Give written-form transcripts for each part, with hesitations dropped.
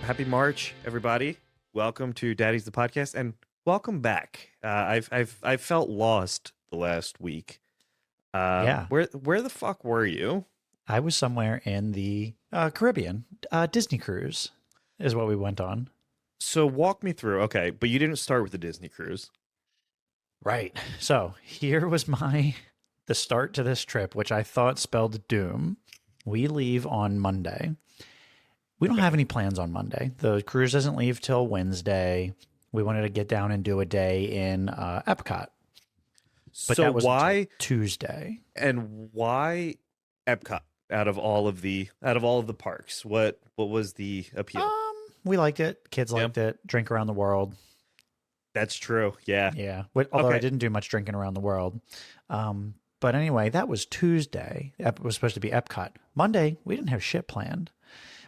Happy March, everybody. Welcome to Daddies the podcast, and welcome back. I've felt lost the last week. Yeah. Where the fuck were you? I was somewhere in the Caribbean. Disney cruise is what we went on. So walk me through. Okay, but you didn't start with the Disney cruise. Right. So here was the start to this trip, which I thought spelled doom. We leave on Monday. We don't have any plans on Monday. The cruise doesn't leave till Wednesday. We wanted to get down and do a day in Epcot. But So that was why Tuesday. and why Epcot out of all of the parks? What was the appeal? We liked it. Kids liked it. Drink around the world. That's true. Yeah. Yeah. Although Okay. I didn't do much drinking around the world. But anyway, that was Tuesday. It was supposed to be Epcot. Monday, we didn't have shit planned.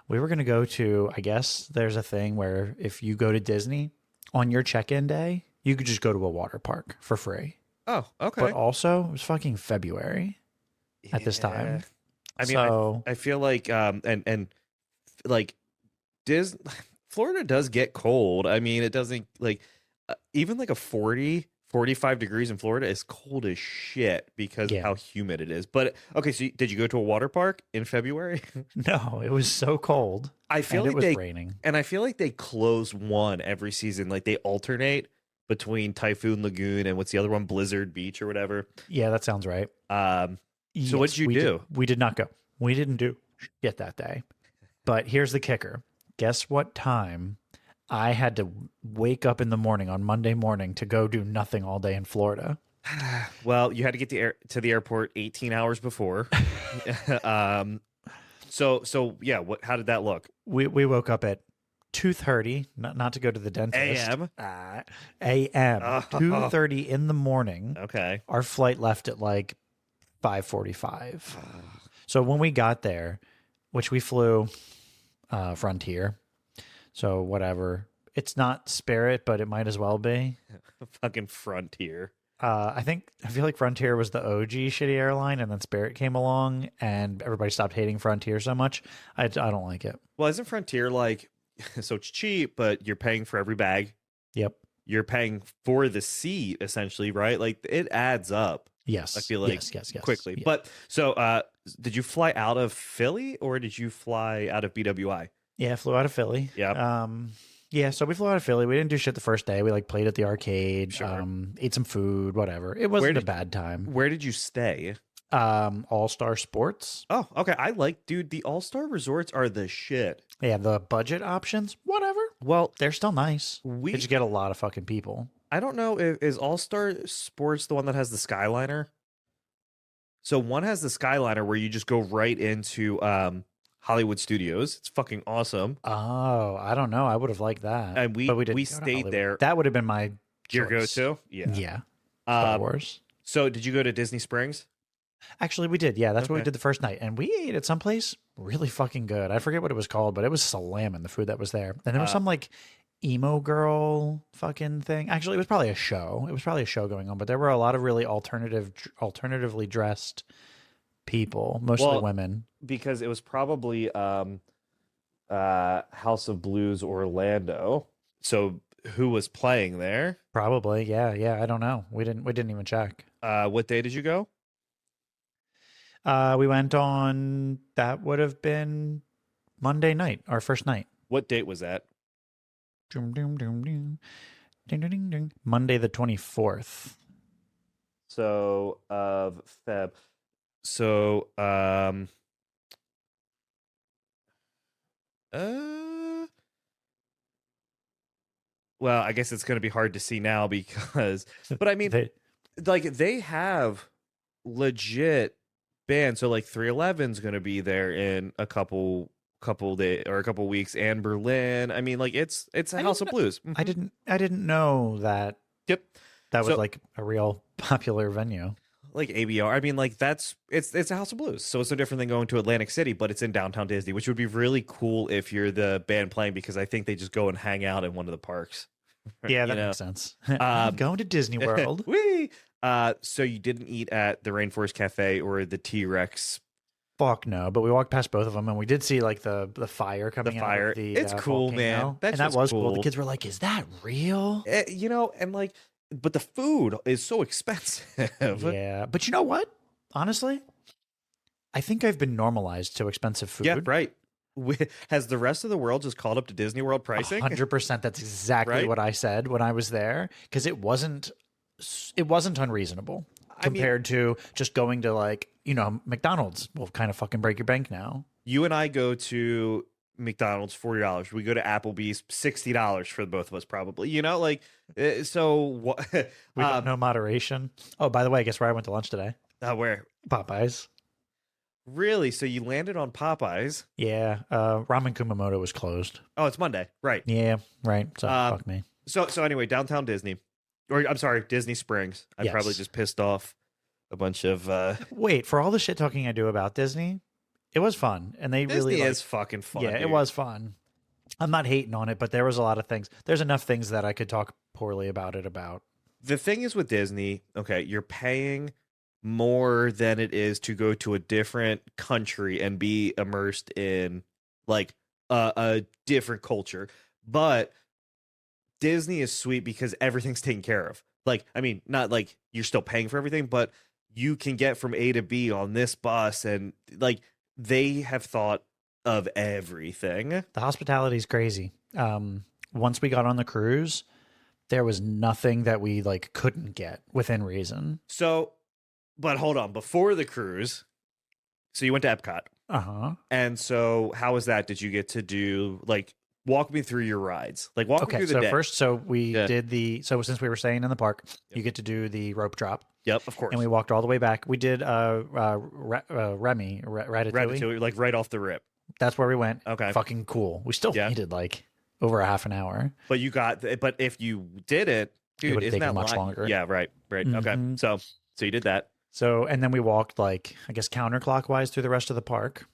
We were going to go to, I guess there's a thing where if you go to Disney on your check-in day, you could just go to a water park for free. Oh, okay. But also, it was fucking February at this Yeah. time. I mean, So, I feel like and like Disney, Florida does get cold. I mean, it doesn't like even like a 45 degrees in Florida is cold as shit because of Yeah. how humid it is. But okay, so did you go to a water park in February? no, it was so cold. I feel And like it was they raining. and I feel like they close one every season. Like they alternate between Typhoon Lagoon and what's the other one, Blizzard Beach or whatever. Yeah, that sounds right. So what did you do? We did not go. We didn't do shit that day. But here's the kicker. Guess what time I had to wake up in the morning on Monday morning to go do nothing all day in Florida? Well, you had to get to the airport 18 hours before. So yeah, how did that look? We woke up at 2:30, not to go to the dentist. AM? AM. Oh. 2:30 in the morning. Okay. Our flight left at like 5:45. So when we got there, which we flew Frontier, so whatever. It's not Spirit, but it might as well be. Fucking Frontier. I feel like Frontier was the OG shitty airline, and then Spirit came along, and everybody stopped hating Frontier so much. I don't like it. Well, isn't Frontier like, so it's cheap, but you're paying for every bag? Yep. You're paying for the seat, essentially, right? Like it adds up. Yes. I feel like yes. quickly. Yeah. But so did you fly out of Philly or did you fly out of BWI? Yeah, I flew out of Philly. Yeah. Yeah, so we flew out of Philly. We didn't do shit the first day. We like played at the arcade, Sure. Ate some food, whatever. It wasn't a bad time. Where did you stay? All Star Sports. Oh, okay. Dude, the All-Star resorts are the shit. Yeah, the budget options, whatever. Well, They're still nice. we They just get a lot of fucking people. I don't know if is All-Star Sports the one that has the Skyliner? So one has the Skyliner where you just go right into Hollywood Studios. It's fucking awesome. Oh, I don't know. I would have liked that. And but we didn't we go to stayed Hollywood. there. That would have been my Your choice. go-to? Yeah. Yeah. Star Um, Wars. so did you go to Disney Springs? Actually, we did. Yeah, that's what we Okay. did the first night. And we ate at some place really fucking good. I forget what it was called, but it was slamming, the food that was there. And there was some like emo girl fucking thing. Actually, it was probably a show. It was probably a show going on, but there were a lot of really alternatively dressed people, mostly Well, women. Because it was probably House of Blues Orlando. So who was playing there? Probably. Yeah. I don't know. We didn't even check. What day did you go? We went on, that would have been Monday night, our first night. What date was that? Doom, doom, doom, doom. Ding, ding, ding, ding. Monday the 24th. So of Feb. So well, I guess it's going to be hard to see now because but I mean they have legit bands. So like 311's going to be there in a couple days or a couple weeks, and Berlin. I mean, like it's a House of Blues. I didn't know that. Yep. That was So- like a real popular venue. Like ABR. I mean, like it's a House of Blues. So it's no different than going to Atlantic City, but it's in downtown Disney, which would be really cool if you're the band playing, because I think they just go and hang out in one of the parks. Yeah, that You know? makes sense. I'm going to Disney World. Whee! So you didn't eat at the Rainforest Cafe or the T-Rex Fuck no, but we walked past both of them, and we did see like the fire The coming out of fire. the It's cool, man. volcano, That's and that just was cool. The cool. kids were like, "Is that real?" You know, and like, but the food is so expensive. Yeah, but you know what? Honestly, I think I've been normalized to expensive Yeah, food. right. Has the rest of the world just caught up to Disney World pricing? 100%. That's exactly Right? what I said when I was there, because it wasn't unreasonable I mean, compared to just going to like McDonald's will kind of fucking break your bank now. you and I go to McDonald's $40. We go to Applebee's $60 for both of us, probably. You know, like so. What? We don't know moderation. Oh, by the way, guess where I went to lunch today? Where? Popeyes. Really? So you landed on Popeyes? Yeah, Ramen Kumamoto was closed. Oh, it's Monday, right? Yeah, right. So fuck me. So anyway, downtown Disney, or I'm sorry, Disney Springs. I probably Yes. just pissed off a bunch of. Wait, for all the shit talking I do about Disney, it was fun, and they Disney really is fucking fun. Yeah, dude. it was fun. I'm not hating on it, but there was a lot of things. There's enough things that I could talk poorly about it about. The thing is with Disney, okay, you're paying more than it is to go to a different country and be immersed in like a different culture. But Disney is sweet because everything's taken care of. Like, I mean, not like you're still paying for everything, but you can get from A to B on this bus, and like they have thought of everything. The hospitality is crazy. Once we got on the cruise, there was nothing that we like couldn't get within reason. So, but hold on, before the cruise, so you went to Epcot. Uh-huh. And so how was that? Did you get to do like walk me through your rides? Like walk me through the day. First, we did since we were staying in the park, you get to do the rope drop. Yep, of course. And we walked all the way back. We did Remy, Ratatouille. Like right off the rip. That's where we went. Okay. Fucking cool. We still waited like over a half an hour. But but if you did it, dude, would isn't take that much longer. Yeah, right. Okay. So you did that. So, and then we walked like, I guess, counterclockwise through the rest of the park.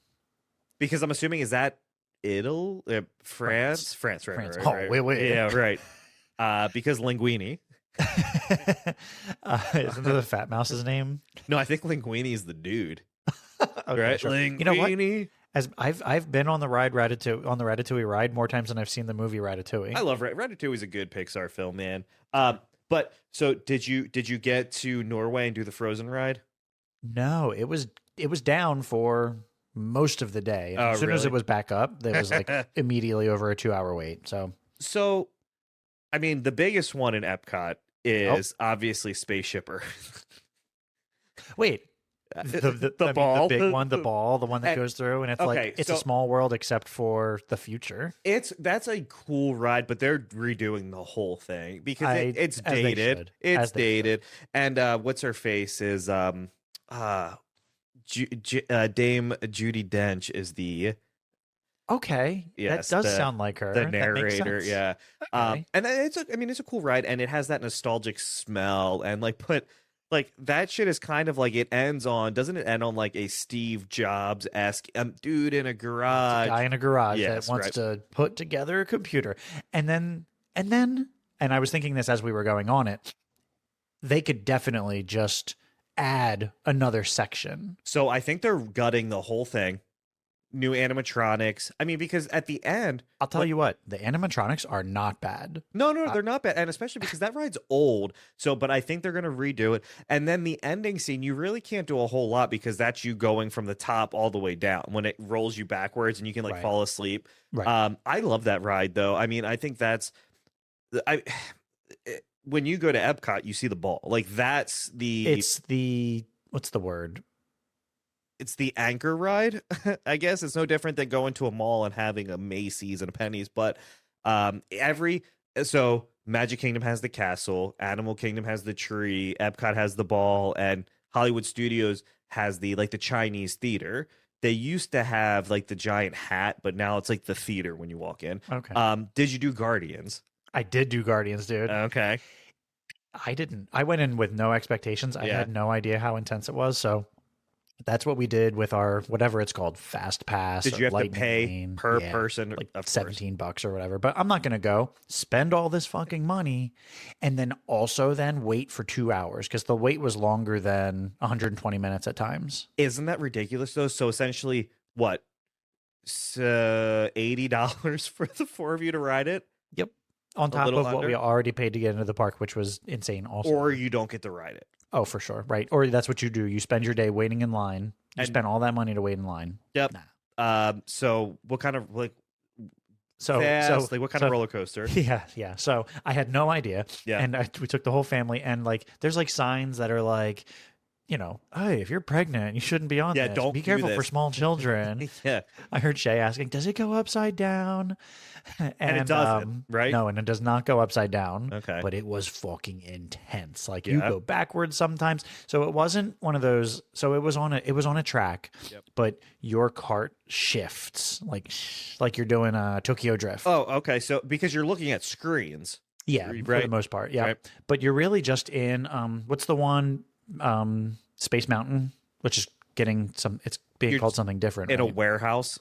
Because I'm assuming, is that Italy? France, right. Wait. Yeah, right. Because linguini. Isn't that the Fat Mouse's name? No, I think linguini is the dude. Okay, right? Sure. Linguini. You know what? As I've been on the Ratatouille ride more times than I've seen the movie Ratatouille. I love Ratatouille is a good Pixar film, man. But so did you get to Norway and do the Frozen ride? No, it was down for most of the day. As soon as it was back up, there was like immediately over a 2-hour wait. So I mean, the biggest one in Epcot is obviously Spaceship Earth. Wait. The ball, the big one, the ball, the one that goes through, and it's it's a small world except for the future. That's a cool ride, but they're redoing the whole thing because it's dated. It's dated, and what's her face is Dame Judi Dench is the that does sound like her, the narrator. Yeah, okay. And it's a cool ride, and it has that nostalgic smell, and like that shit is kind of like doesn't it end on like a Steve Jobs-esque dude in a garage? Guy in a garage that wants to put together a computer. And I was thinking this as we were going on it, they could definitely just add another section. So I think they're gutting the whole thing. New animatronics. I mean, because at the end, I'll tell you what, the animatronics are not bad. No, they're not bad, and especially because that ride's old. So, but I think they're gonna redo it. And then the ending scene, you really can't do a whole lot because that's you going from the top all the way down when it rolls you backwards, and you can fall asleep. Right. I love that ride though. I mean, I think when you go to Epcot, you see the ball. Like it's the what's the word? It's the anchor ride. I guess it's no different than going to a mall and having a Macy's and a Penny's, but so Magic Kingdom has the castle, Animal Kingdom has the tree, Epcot has the ball, and Hollywood Studios has the Chinese theater. They used to have like the giant hat, but now it's like the theater when you walk in. Okay. Did you do Guardians? I did do Guardians, dude. Okay. I didn't. I went in with no expectations. I had no idea how intense it was, so That's what we did with our whatever it's called, fast pass. Did you have to Lightning pay Lane. per person? Like Of course. $17 or whatever. But I'm not going to go spend all this fucking money and then also then wait for 2 hours because the wait was longer than 120 minutes at times. Isn't that ridiculous though? So essentially, what? $80 for the four of you to ride it? Yep. On top of what we already paid to get into the park, which was insane also. Or you don't get to ride it. Oh, for sure. Right. Or that's what you do. You spend your day waiting in line. You spend all that money to wait in line. Yep. Nah. So what kind of like fast, like what kind of roller coaster? Yeah. So I had no idea. Yeah. And we took the whole family and like there's like signs that are like, you know, hey, if you're pregnant, you shouldn't be on this. Don't be careful for small children. Yeah. I heard Shay asking, does it go upside down? And it doesn't, right? No, and it does not go upside down. Okay. But it was fucking intense. Like you go backwards sometimes. So it wasn't one of those. So it was on a track, but your cart shifts like you're doing a Tokyo Drift. Oh, okay. So because you're looking at screens. Yeah, right? For the most part. Yeah. Right. But you're really just in what's the one Space Mountain, which is getting it's being called something different in right? a warehouse.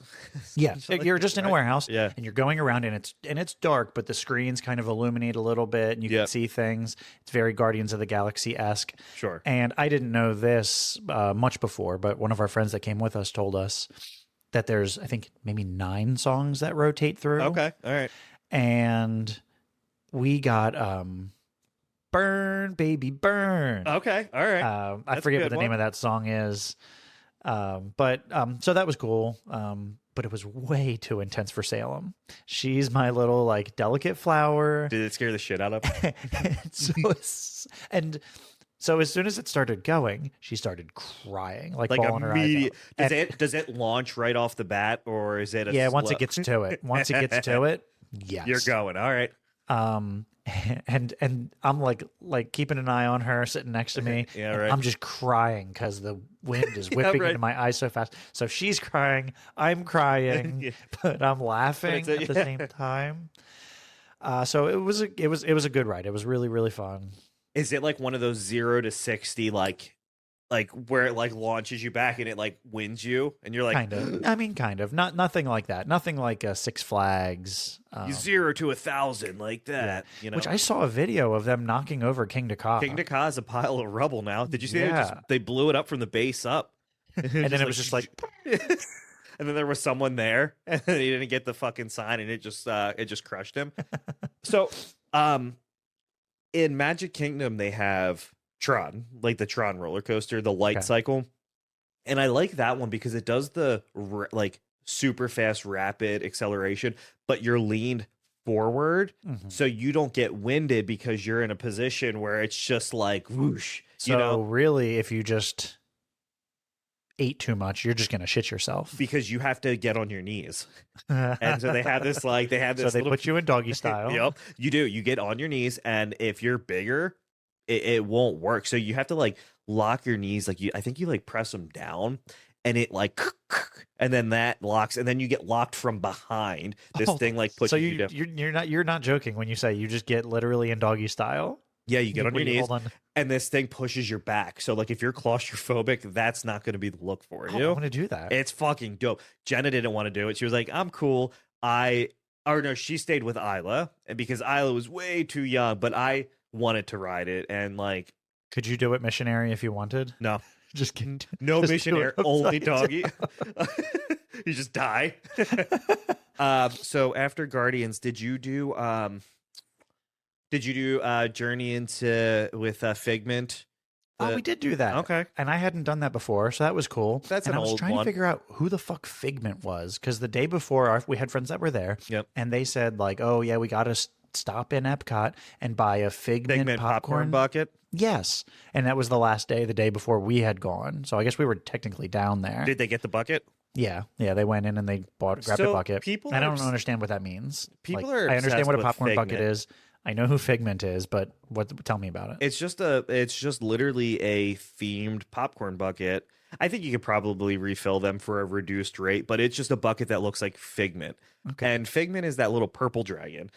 Yeah, you're just in a warehouse. Yeah, and you're going around, and it's dark, but the screens kind of illuminate a little bit, and you can see things. It's very Guardians of the Galaxy-esque. Sure. And I didn't know this much before, but one of our friends that came with us told us that there's, I think, maybe 9 songs that rotate through. Okay, all right. And we got Burn, Baby, Burn. Okay, all right. I forget what the name of that song is. But so that was cool. But it was way too intense for Salem. She's my little like delicate flower. Did it scare the shit out of her? So as soon as it started going, she started crying, like bawling her eyes out. Does it launch right off the bat, or is it? Once it gets to it, yes, you're going. All right. And I'm like keeping an eye on her sitting next to me. Yeah, right. I'm just crying because the wind is whipping into my eyes so fast. So she's crying, I'm crying, but I'm laughing at the same time. So it was a good ride. It was really, really fun. Is it like one of those 0 to 60 like where it like launches you back and it like wins you and you're like kind of. I mean, kind of. Nothing like that. Nothing like Six Flags. 0 to 1,000 like that. Yeah. You know, which I saw a video of them knocking over King Dakar. King Dakar is a pile of rubble now. Did you see that? They blew it up from the base up, and then it was just like. And then there was someone there, and he didn't get the fucking sign, and it just crushed him. So, in Magic Kingdom, they have Tron, like the Tron roller coaster, the light cycle. And I like that one because it does the like super fast rapid acceleration, but you're leaned forward. Mm-hmm. So you don't get winded because you're in a position where it's just like whoosh. So really, if you just ate too much, you're just going to shit yourself. Because you have to get on your knees. And so they have this so they put you in doggy style. Yep. You do. You get on your knees, and if you're bigger, it won't work. So you have to like lock your knees. I think you like press them down and it like, and then that locks, and then you get locked from behind. This thing like puts you down. You're not joking when you say you just get literally in doggy style. Yeah, you get on your knees, and this thing pushes your back. So like if you're claustrophobic, that's not going to be the look for you. I want to do that. It's fucking dope. Jenna didn't want to do it. She was like, I'm cool. She stayed with Isla, and because Isla was way too young, but I wanted to ride it, and like, could you do it missionary if you wanted? No, just kidding. No missionary, only doggy. You just die. So after Guardians, did you do Journey with Figment? We did do that. Okay. And I hadn't done that before, so that was cool. That's an old one. I was trying to figure out who the fuck Figment was, because the day before we had friends that were there. Yep. And they said like, oh yeah, we got to stop in Epcot and buy a Figment popcorn bucket. Yes. And that was the last day, the day before we had gone. So I guess we were technically down there. Did they get the bucket? Yeah. They went in and they grabbed a bucket. I don't understand what that means. I understand what a popcorn bucket is. I know who Figment is, but tell me about it. It's just literally a themed popcorn bucket. I think you could probably refill them for a reduced rate, but it's just a bucket that looks like Figment. Okay. And Figment is that little purple dragon.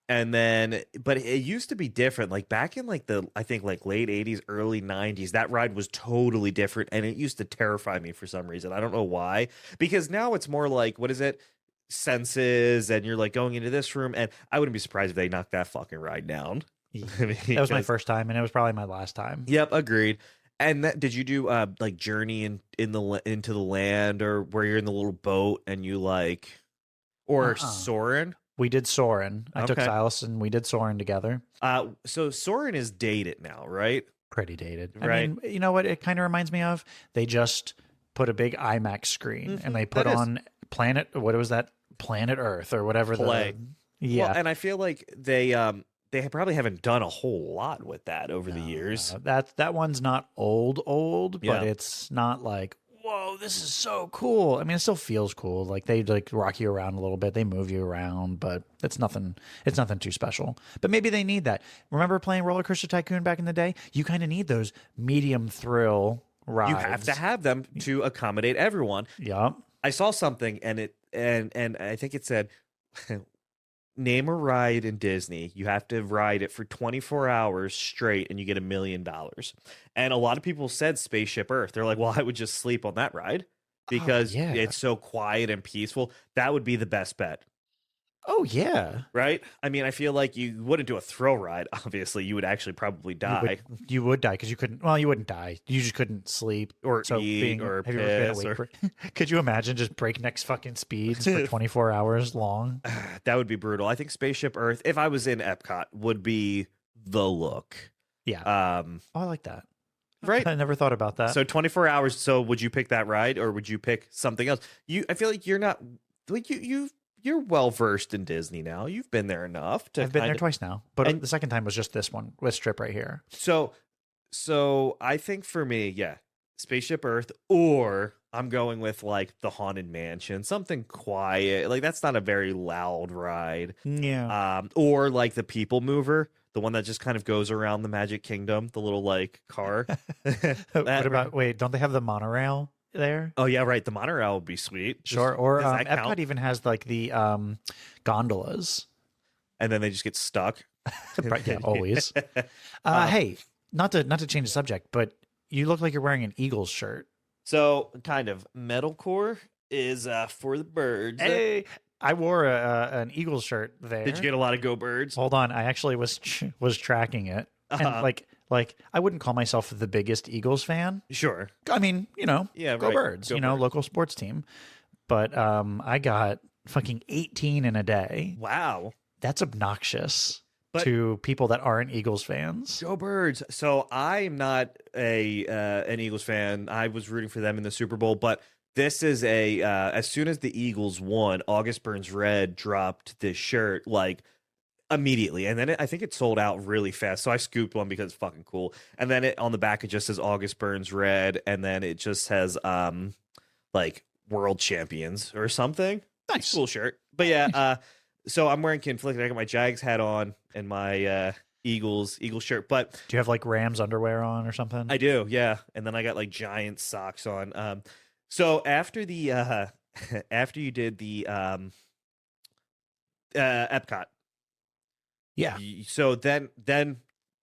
And then, but it used to be different. Like back in like I think like late 80s, early 90s, that ride was totally different. And it used to terrify me for some reason. I don't know why. Because now it's more like, what is it? Senses. And you're like going into this room. And I wouldn't be surprised if they knocked that fucking ride down. That was my first time. And it was probably my last time. Yep. Agreed. And did you do like Journey into the land, or where you're in the little boat and you like, or Soarin'? We did Soarin'. I took Okay. Silas and we did Soarin' together. So Soarin' is dated now, right? Pretty dated. Right. I mean, you know what it kind of reminds me of? They just put a big IMAX screen and they put on what was that? Planet Earth or whatever. Play. Yeah. Well, and I feel like they probably haven't done a whole lot with that over the years. That one's not old, but Yeah. it's not like, whoa, this is so cool. I mean, it still feels cool. Like they like rock you around a little bit, they move you around, but it's nothing too special. But maybe they need that. Remember playing Roller Coaster Tycoon back in the day? You kind of need those medium thrill rides. You have to have them to accommodate everyone. Yep. I saw something and I think it said name a ride in Disney. You have to ride it for 24 hours straight and you get $1 million. And a lot of people said Spaceship Earth. They're like, well, I would just sleep on that ride because it's so quiet and peaceful. That would be the best bet. Oh, yeah. Right? I mean, I feel like you wouldn't do a thrill ride. Obviously, you would actually probably die. You would die because you couldn't. Well, you wouldn't die. You just couldn't sleep or eat or piss. Could you imagine just breakneck fucking speeds for 24 hours long? That would be brutal. I think Spaceship Earth, if I was in Epcot, would be the look. Yeah. I like that. Right. I never thought about that. So 24 hours. So would you pick that ride or would you pick something else? I feel like you're not like you're well versed in Disney now. You've been there enough to. I've been there twice now, but the second time was just this trip right here. So I think for me, Spaceship Earth, or I'm going with like the Haunted Mansion, something quiet. Like that's not a very loud ride. Yeah. Or like the People Mover, the one that just kind of goes around the Magic Kingdom, the little like car. What about? Wait, don't they have the monorail there? Oh yeah, right. The monorail would be sweet. Sure. Or Epcot even has like the gondolas, and then they just get stuck. Yeah, always. Hey, not to change the subject, but you look like you're wearing an Eagles shirt. So kind of metalcore is for the birds. Hey, I wore an Eagles shirt there. Did you get a lot of Go Birds? Hold on, I actually was tracking it, and like I wouldn't call myself the biggest Eagles fan. Sure. I mean, Go Birds, Go Birds. Local sports team. But I got fucking 18 in a day. Wow. That's obnoxious to people that aren't Eagles fans. Go Birds. So I'm not an Eagles fan. I was rooting for them in the Super Bowl, but this is as soon as the Eagles won, August Burns Red dropped this shirt like immediately, and then I think it sold out really fast. So I scooped one because it's fucking cool. And then on the back it just says August Burns Red, and then it just has like World Champions or something. Nice, cool shirt. But yeah, so I'm wearing conflicted. I got my Jags hat on and my Eagles shirt. But do you have like Rams underwear on or something? I do, yeah. And then I got like giant socks on. So after the after you did the Epcot. Yeah. So then the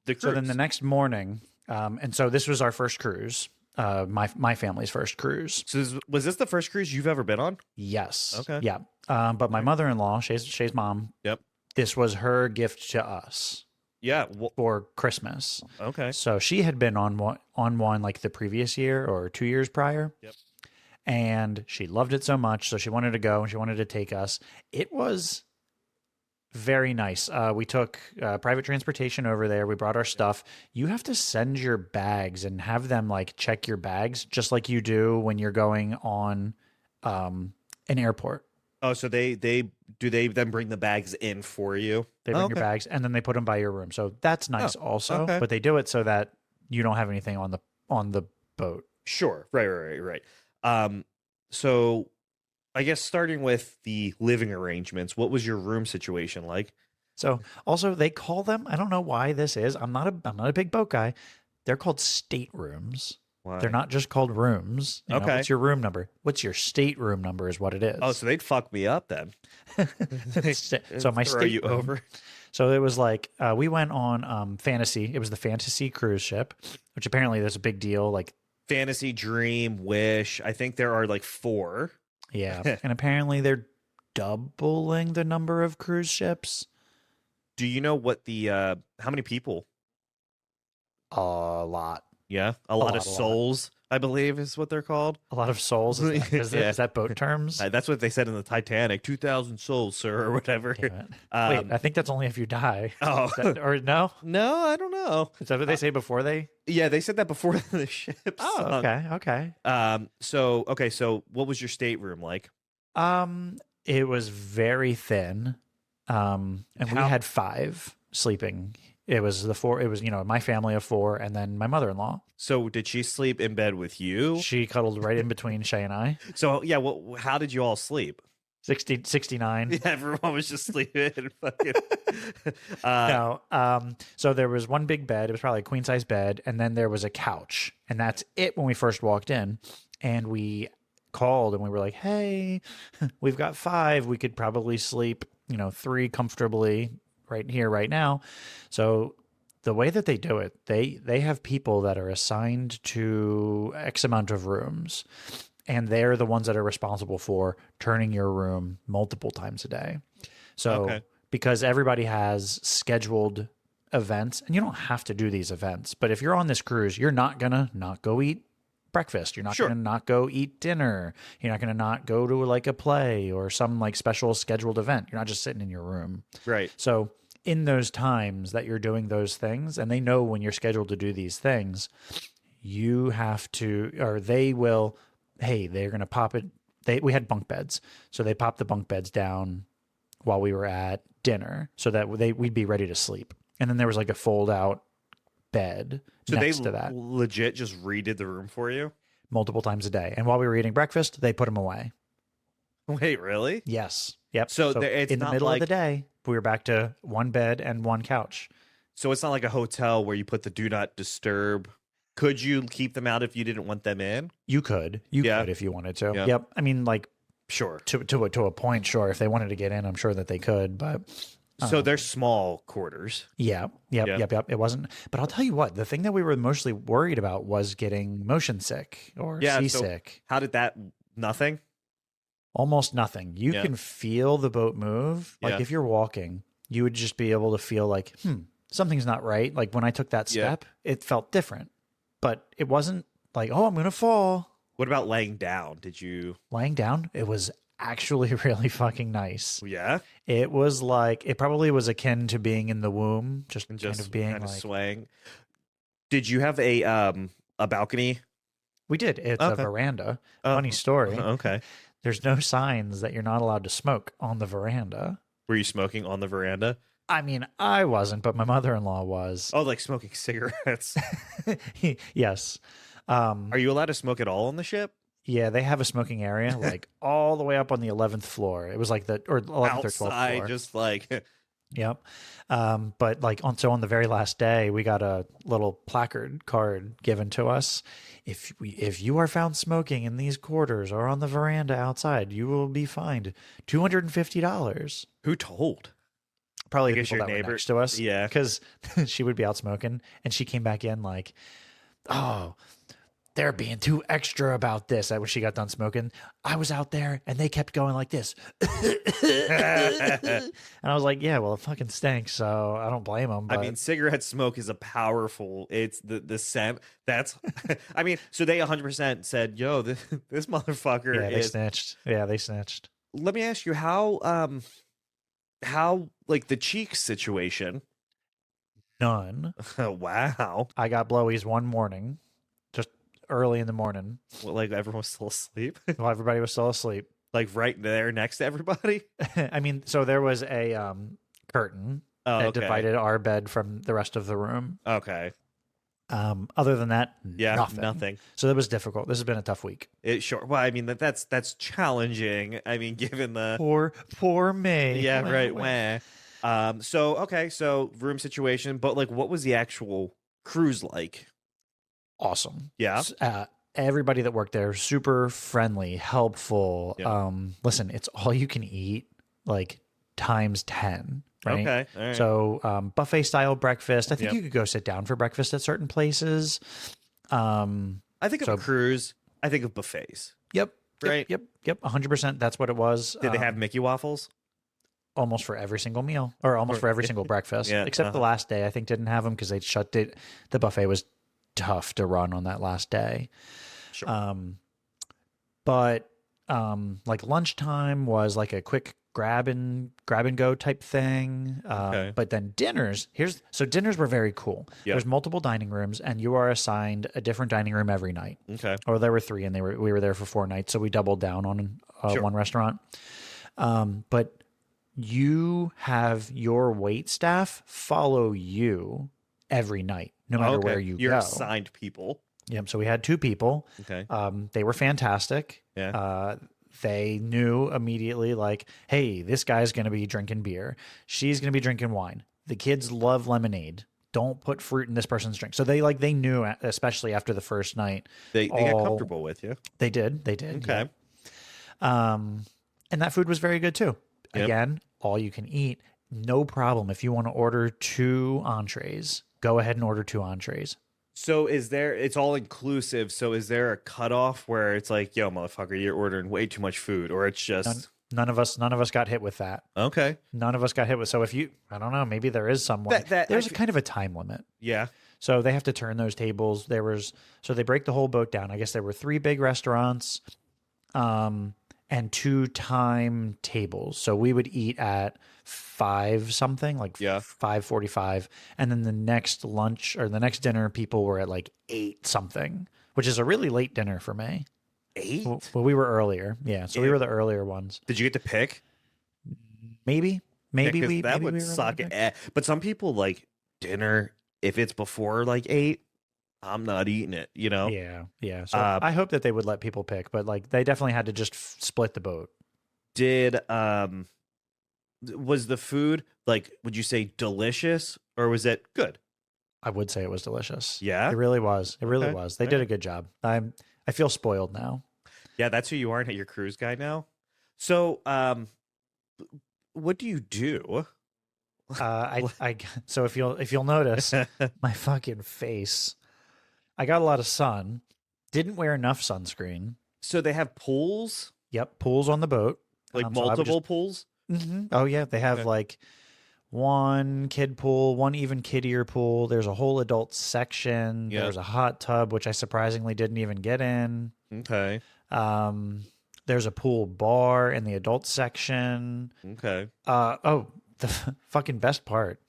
cruise. So then the next morning, and so this was our first cruise, my family's first cruise. So was this the first cruise you've ever been on? Yes. Okay. Yeah. But my mother-in-law, Shay's mom. Yep. This was her gift to us. Yeah. For Christmas. Okay. So she had been on one like the previous year or 2 years prior. Yep. And she loved it so much, so she wanted to go and she wanted to take us. It was very nice. We took private transportation over there. We brought our stuff. You have to send your bags and have them like check your bags just like you do when you're going on an airport. Oh, so they then bring the bags in for you? They bring your bags and then they put them by your room. So that's nice also. Okay. But they do it so that you don't have anything on the boat. Sure. Right. So I guess starting with the living arrangements, what was your room situation like? So also they call them, I don't know why this is. I'm not a big boat guy. They're called staterooms. Why? They're not just called rooms. Okay. What's your room number? What's your stateroom number is what it is. Oh, so they'd fuck me up then. So my throw you over. So it was like we went on Fantasy. It was the Fantasy cruise ship, which apparently there's a big deal. Like Fantasy, Dream, Wish. I think there are like 4. yeah, and apparently they're doubling the number of cruise ships. Do you know what the how many people? A lot. Yeah, a lot of souls, I believe is what they're called. A lot of souls. Is that boat terms? That's what they said in the Titanic. 2,000 souls, sir, or whatever. Wait, I think that's only if you die. Oh, or no? No, I don't know. Is that what they say before they? Yeah, they said that before the ship. Oh, okay. So what was your stateroom like? It was very thin. And we had 5 sleeping. It was the 4. It was, my family of 4 and then my mother-in-law. So did she sleep in bed with you? She cuddled right in between Shay and I. So yeah, how did you all sleep? 69. Yeah, everyone was just sleeping. Fucking. No. So there was one big bed. It was probably a queen size bed, and then there was a couch, and that's it when we first walked in. And we called and we were like, "Hey, we've got 5. We could probably sleep, 3 comfortably right here, right now." So the way that they do it, they have people that are assigned to X amount of rooms, and they're the ones that are responsible for turning your room multiple times a day. So because everybody has scheduled events, and you don't have to do these events, but if you're on this cruise, you're not gonna not go eat breakfast. You're not going to not go eat dinner. You're not going to not go to like a play or some like special scheduled event. You're not just sitting in your room. Right. So in those times that you're doing those things, and they know when you're scheduled to do these things, you have to, or they will, hey, they're going to pop it. We had bunk beds. So they popped the bunk beds down while we were at dinner so that we'd be ready to sleep. And then there was like a fold out bed next to that. Legit just redid the room for you multiple times a day. And while we were eating breakfast, they put them away. Wait, really? Yes. Yep. So it's in the not middle like, of the day, we were back to 1 bed and 1 couch. So it's not like a hotel where you put the do not disturb. Could you keep them out if you didn't want them in? You could. You could if you wanted to. Yeah. Yep. I mean, like, sure. To a point, sure. If they wanted to get in, I'm sure that they could. But so they're small quarters. Yeah. Yep. It wasn't. But I'll tell you what, the thing that we were mostly worried about was getting motion sick or seasick. So how did that? Nothing? Almost nothing. You can feel the boat move. Like if you're walking, you would just be able to feel like, something's not right. Like when I took that step, it felt different. But it wasn't like, oh, I'm going to fall. What about laying down? Did you? Laying down? It was actually really fucking nice. Yeah? It was like, it probably was akin to being in the womb, just kind of being kind of like swaying. Did you have a balcony? We did. It's a veranda. Funny story. Okay. There's no signs that you're not allowed to smoke on the veranda. Were you smoking on the veranda? I mean, I wasn't, but my mother-in-law was. Oh, like smoking cigarettes? Yes. Are you allowed to smoke at all on the ship? Yeah, they have a smoking area, like all the way up on the 11th floor. It was like the 11th or 12th floor. Just like. Yep. But like on the very last day, we got a little placard card given to us. If you are found smoking in these quarters or on the veranda outside, you will be fined $250. Who told? Probably the people your that neighbor were next to us. Yeah, because she would be out smoking, and she came back in like, "Oh, they're being too extra about this." When she got done smoking, I was out there, and they kept going like this, and I was like, "Yeah, well, it fucking stinks, so I don't blame them." But... I mean, cigarette smoke is a powerful. It's the scent. That's. I mean, so they 100% said, "Yo, this motherfucker." Yeah, they snitched. Yeah, they snitched. Let me ask you how like the cheeks situation. None. Wow. I got blowies one morning, just early in the morning. Well, like everyone was still asleep. While everybody was still asleep. Like right there next to everybody. I mean, so there was a curtain that divided our bed from the rest of the room. Okay. Other than that, nothing. So that was difficult. This has been a tough week. Well, I mean that's challenging. I mean, given the poor me. Yeah, right. So room situation, but like, what was the actual cruise like? Awesome. Yeah. Everybody that worked there, super friendly, helpful. Yeah. Listen, it's all you can eat, like times 10. right? Okay. All right. So buffet style breakfast. I think Yep. you could go sit down for breakfast at certain places. I think of a cruise. I think of buffets. Yep. Right. Yep. 100%. That's what it was. Did they have Mickey waffles? Almost for every single meal, or almost for every single breakfast, Yeah, except the last day. I think didn't have them because they shut it. The buffet was tough to run on that last day. Sure. But like lunchtime was like a quick grab and go type thing. Okay. But then dinners, dinners were very cool. Yep. There's multiple dining rooms, and you are assigned a different dining room every night. Okay. Or there were 3, and we were there for 4 nights, so we doubled down on Sure. one restaurant. But you have your wait staff follow you every night, no matter where You're go. assigned people. Yep. So we had 2 people. Okay. They were fantastic. Yeah. They knew immediately, like, hey, this guy's going to be drinking beer. She's going to be drinking wine. The kids love lemonade. Don't put fruit in this person's drink. So they knew, especially after the first night. They got comfortable with you. They did. Okay. Yeah. And that food was very good too. Yep. Again, all you can eat. No problem. If you want to order 2 entrees, go ahead and order 2 entrees. So it's all inclusive. So is there a cutoff where it's like, yo, motherfucker, you're ordering way too much food, or it's just none of us got hit with that. okay? None of us got hit with. So if you, I don't know, maybe there is someone. There's a kind of a time limit. Yeah. So they have to turn those tables. So they break the whole boat down. I guess there were 3 big restaurants, and 2 time tables. So we would eat at 5 something, like 5:45, and then the next lunch or the next dinner, people were at like 8 something, which is a really late dinner for me. 8? Well, we were earlier, yeah. So we were the earlier ones. Did you get to pick? Maybe That would we were suck. earlier. But some people like dinner if it's before like 8. I'm not eating it, you know? Yeah. So I hope that they would let people pick, but like they definitely had to just split the boat. Did was the food like, would you say delicious, or was it good? I would say it was delicious. Yeah, it really was. It really Okay. was. They did a good job. I feel spoiled now. Yeah, that's who you are at your cruise guy now. So, what do you do? So if you'll notice my fucking face, I got a lot of sun. Didn't wear enough sunscreen. So they have pools, Yep, pools on the boat, like multiple pools. Mm-hmm. Oh yeah, they have like one kid pool, one even kiddier pool. There's a whole adult section. Yeah. There's a hot tub, which I surprisingly didn't even get in. Okay. There's a pool bar in the adult section. Okay. The fucking best part.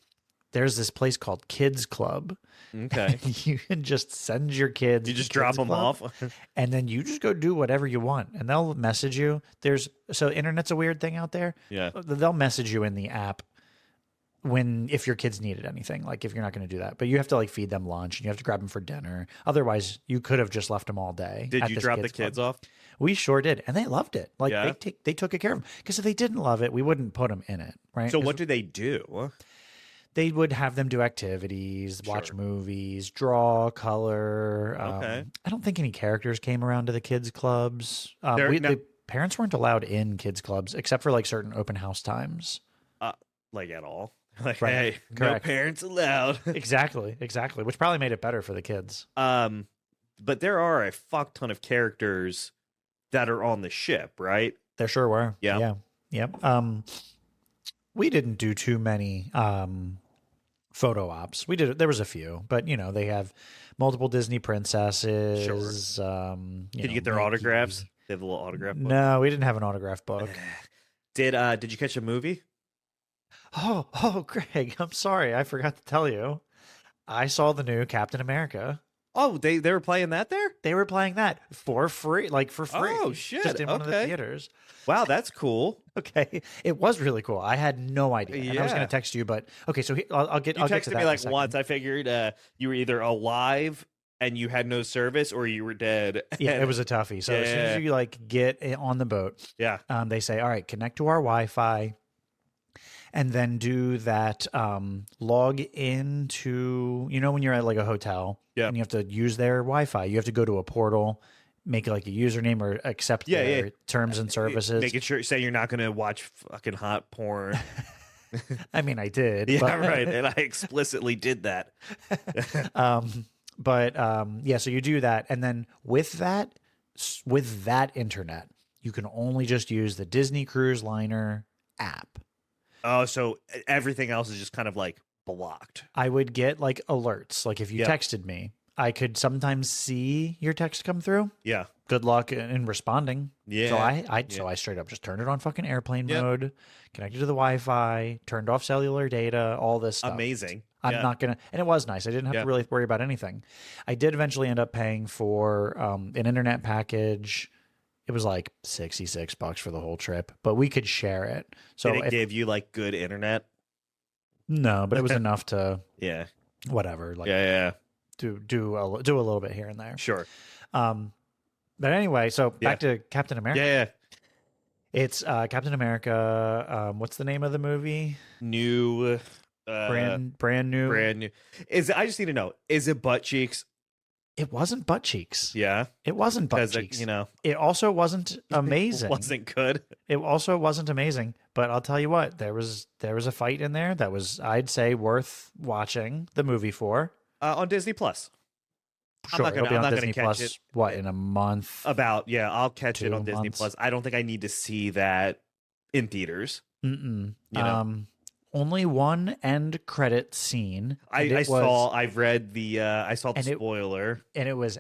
There's this place called Kids Club. Okay. You can just send your kids. You just to drop Kids them Club, off. and then you just go do whatever you want, and they'll message you. So internet's a weird thing out there. Yeah. They'll message you in the app if your kids needed anything, like if you're not going to do that, but you have to like feed them lunch and you have to grab them for dinner. Otherwise, you could have just left them all day. Did you drop the kids Club. off? We sure did, and they loved it. Like Yeah? they took good care of them, because if they didn't love it, we wouldn't put them in it, right? So what do they do? They would have them do activities, watch Sure. movies, draw, color. Okay. I don't think any characters came around to the kids clubs. They're The parents weren't allowed in kids clubs except for like certain open house times. Like at all? Like, Right. hey, Correct. no parents allowed. Exactly, which probably made it better for the kids. But there are a fuck ton of characters that are on the ship, right? There sure were. Yeah. Yep. We didn't do too many photo ops. There was a few, but they have multiple Disney princesses. Sure. Did you get their Mickey. autographs? They have a little autograph book. No, we didn't have an autograph book. Did you catch a movie? Oh, Greg, I'm sorry. I forgot to tell you. I saw the new Captain America. Oh, they were playing that there? They were playing that for free, for free. Oh, shit. Just in one of the Okay. theaters. Wow, that's cool. Okay. It was really cool. I had no idea. And I was going Yeah. to text you, but okay, so I'll get You to texted that me in a like second. once. I figured you were either alive and you had no service, or you were dead. Yeah, it was a toughie. So as soon as you get on the boat, Yeah. they say, all right, connect to our Wi-Fi, and then do that log into, when you're at like a hotel, Yeah. and you have to use their Wi-Fi. You have to go to a portal, make like a username, or accept their terms and services. Making sure, say you're not going to watch fucking hot porn. I mean, I did. Yeah, but, right. And I explicitly did that. Yeah, so you do that, and then with that internet, you can only just use the Disney Cruise Liner app. Oh, so everything else is just kind of like blocked. I would get like alerts. Like if you texted me, I could sometimes see your text come through. Yeah. Good luck in responding. Yeah. So I straight up just turned it on fucking airplane mode, connected to the Wi-Fi, turned off cellular data, all this stuff. Amazing. I'm not gonna, and it was nice. I didn't have to really worry about anything. I did eventually end up paying for an internet package. It was like $66 for the whole trip, but we could share it. So did it give you like good internet? No, but it was enough to whatever. Like do a little bit here and there. Sure. But anyway, so back to Captain America. Yeah. It's Captain America. What's the name of the movie? New. Brand new. I just need to know, is it butt cheeks? It wasn't butt cheeks. Yeah. It wasn't butt cheeks. It also wasn't amazing. Wasn't good. It also wasn't amazing. But I'll tell you what, there was a fight in there that was, I'd say, worth watching the movie for. On Disney Plus. Sure, it'll be on Disney Plus. It. What, in a month? I'll catch it on Disney months. Plus. I don't think I need to see that in theaters. Only one end credit scene. I saw the spoiler, and it was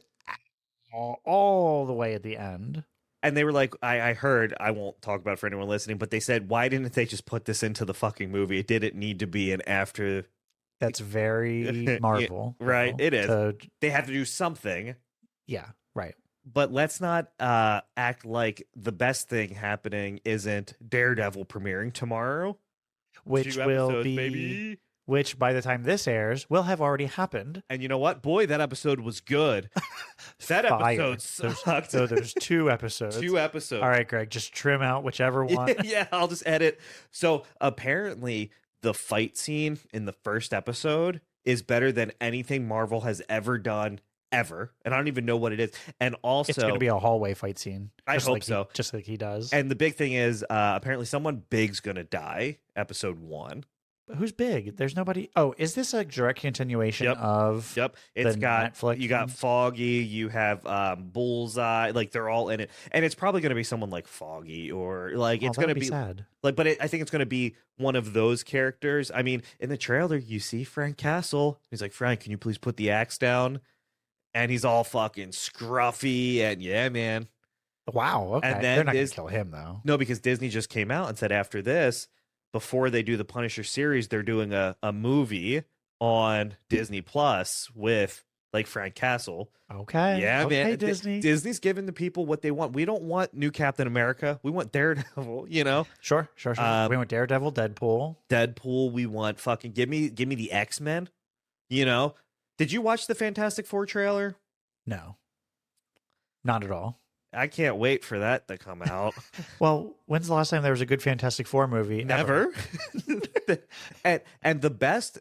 all the way at the end. And they were like, I heard, I won't talk about it for anyone listening, but they said, why didn't they just put this into the fucking movie? It didn't need to be an after. That's very Marvel. Right, it is. They have to do something. Yeah, right. But let's not act like the best thing happening isn't Daredevil premiering tomorrow. Which will be, baby. Which by the time this airs will have already happened. And you know what? Boy, that episode was good. That episode sucked. So there's 2 episodes. 2 episodes. All right, Greg, just trim out whichever one. Yeah, I'll just edit. So apparently the fight scene in the first episode is better than anything Marvel has ever done. Ever. And I don't even know what it is. And also, it's going to be a hallway fight scene. I hope so. Just like he does. And the big thing is, apparently someone big's going to die, episode 1. But who's big? There's nobody. Oh, is this a direct continuation of It's got Netflix? You got Foggy, you have Bullseye, like they're all in it. And it's probably going to be someone like Foggy or like it's going to be sad. Like, but I think it's going to be one of those characters. I mean, in the trailer, you see Frank Castle. He's like, Frank, can you please put the axe down? And he's all fucking scruffy, and yeah, man. Wow, okay. And then they're not going to kill him, though. No, because Disney just came out and said after this, before they do the Punisher series, they're doing a movie on Disney Plus with, like, Frank Castle. Okay. Yeah, okay, man. Disney. Disney's giving the people what they want. We don't want new Captain America. We want Daredevil, you know? Sure. We want Daredevil, Deadpool. We want fucking... Give me the X-Men, you know? Did you watch the Fantastic Four trailer? No. Not at all. I can't wait for that to come out. Well, when's the last time there was a good Fantastic Four movie? Never. and the best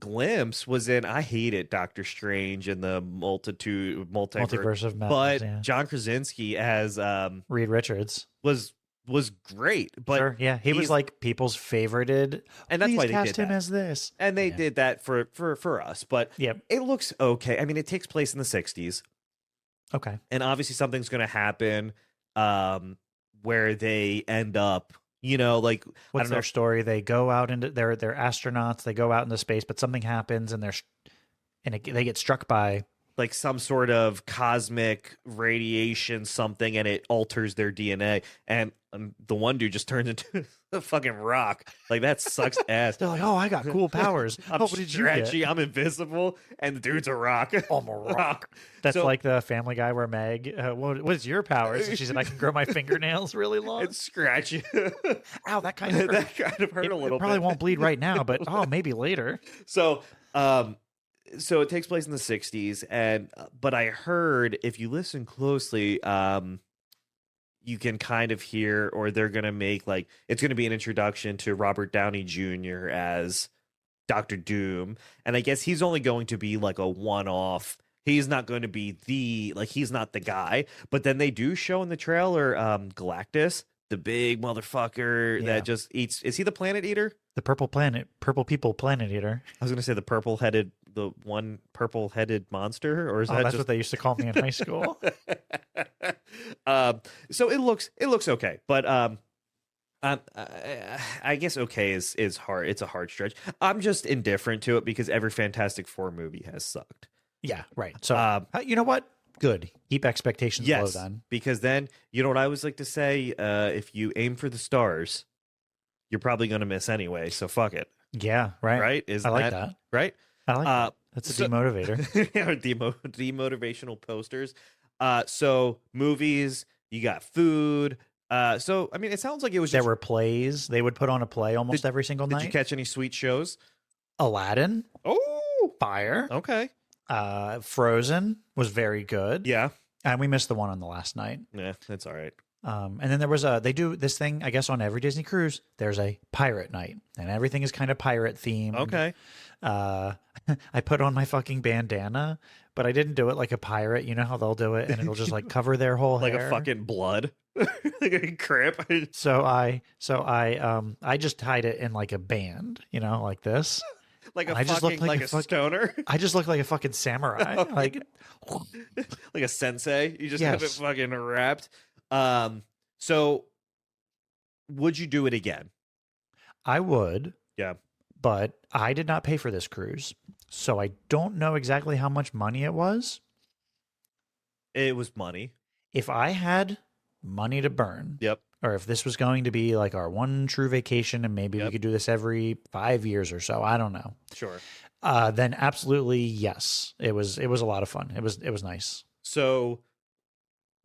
glimpse was in, I hated Doctor Strange and the multiverse of Madness, but John Krasinski as Reed Richards was great. But sure, yeah, he was like people's favorited, and that's why they cast did him that. as this, and they did that for us. But yep, it looks okay. I mean, it takes place in the 60s. Okay, and obviously something's going to happen where they end up. You know, like what's their story? They go out into they're astronauts. They go out into space, but something happens, and they get struck by like some sort of cosmic radiation, something, and it alters their DNA. And the one dude just turns into a fucking rock. Like that sucks ass. They're like, "Oh, I got cool powers. What did you get? I'm invisible, and the dude's a rock. I'm a rock." That's like the Family Guy where Meg, what is your powers? And she said, "I can grow my fingernails really long and scratch you." Ow, that kind of hurt. That kind of hurt a little. It probably bit. won't bleed right now, but maybe later. So it takes place in the 60s, but I heard if you listen closely, you can kind of hear, or they're gonna make like it's gonna be an introduction to Robert Downey Jr. as Dr. Doom, and I guess he's only going to be like a one-off. He's not going to be he's not the guy. But then they do show in the trailer Galactus, the big motherfucker that just eats. Is he the planet eater? The purple people planet eater. I was gonna say the one purple-headed monster, or is Oh, that that's just what they used to call me in high school. so it looks okay, but I guess okay is hard. It's a hard stretch. I'm just indifferent to it because every Fantastic Four movie has sucked. Yeah, right. So you know what? Good. Keep expectations low Yes, then. because then you know what I always like to say. If you aim for the stars, you're probably gonna miss anyway. So fuck it. Yeah, right. Right? I like that. Right? I like that. That's a demotivator. Demotivational posters. So movies, you got food. So I mean, it sounds like it was There were plays. They would put on a play almost every single night. Did you catch any sweet shows? Aladdin. Oh, Fire. okay. Frozen was very good. Yeah. And we missed the one on the last night. Yeah, that's all right. And then there was they do this thing, I guess, on every Disney cruise. There's a pirate night, and everything is kind of pirate themed. Okay. I put on my fucking bandana, but I didn't do it like a pirate. You know how they'll do it, and it'll just like cover their whole like hair, a fucking blood, like a crip. So I just tied it in like a band, you know, like this. Like a I just fucking like a stoner. I just look like a fucking samurai, like like a sensei. You just Yes. have it fucking wrapped. So would you do it again? I would. Yeah. But I did not pay for this cruise, so I don't know exactly how much money it was. It was money. If I had money to burn, Yep. or if this was going to be like our one true vacation and maybe we could do this every 5 years or so, I don't know. Sure. Then absolutely yes. It was a lot of fun. It was nice. So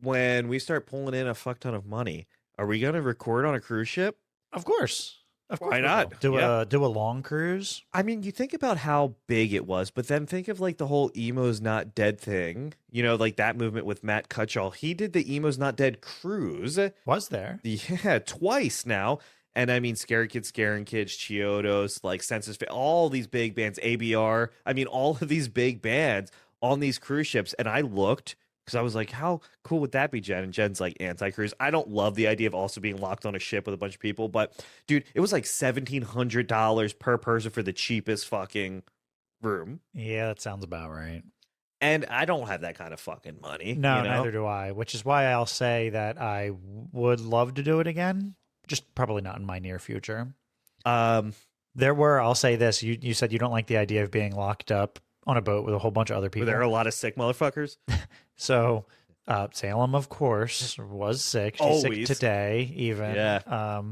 when we start pulling in a fuck ton of money, are we going to record on a cruise ship? Of course. Of course. Why not? Do a long cruise? I mean, you think about how big it was, but then think of like the whole Emo's Not Dead thing. You know, like that movement with Matt Cutshall. He did the Emo's Not Dead cruise. Was there? Yeah, twice now. And I mean, Scary Kids, Scaring Kids, Chiodos, like Census, all these big bands, ABR. I mean, all of these big bands on these cruise ships. And I looked because I was like, how cool would that be, Jen? And Jen's like anti-cruise. I don't love the idea of also being locked on a ship with a bunch of people. But, dude, it was like $1,700 per person for the cheapest fucking room. Yeah, that sounds about right. And I don't have that kind of fucking money. No, you know? neither do I, which is why I'll say that I would love to do it again. Just probably not in my near future. I'll say this. You said you don't like the idea of being locked up on a boat with a whole bunch of other people. There are a lot of sick motherfuckers. So Salem, of course, was sick. She's sick today, even. Yeah. I